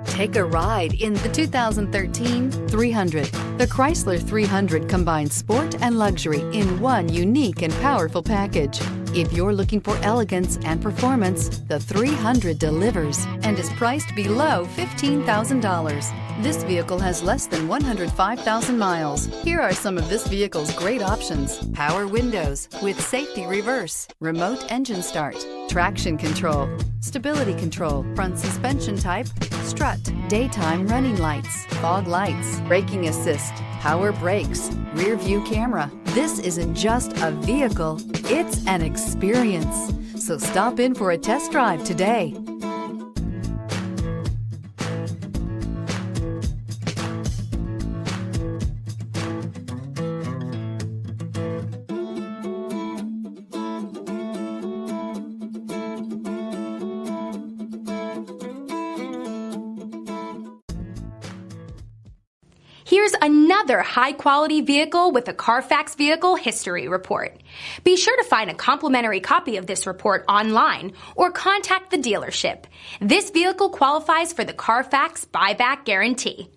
Take a ride in the 2013 300. The Chrysler 300 combines sport and luxury in one unique and powerful package. If you're looking for elegance and performance, the 300 delivers and is priced below $15,000. This vehicle has less than 105,000 miles. Here are some of this vehicle's great options: power windows with safety reverse, remote engine start, traction control, stability control, front suspension type, strut, daytime running lights, fog lights, braking assist, power brakes, rear view camera. This isn't just a vehicle, it's an experience. So stop in for a test drive today. Here's another high-quality vehicle with a Carfax Vehicle History Report. Be sure to find a complimentary copy of this report online or contact the dealership. This vehicle qualifies for the Carfax Buyback Guarantee.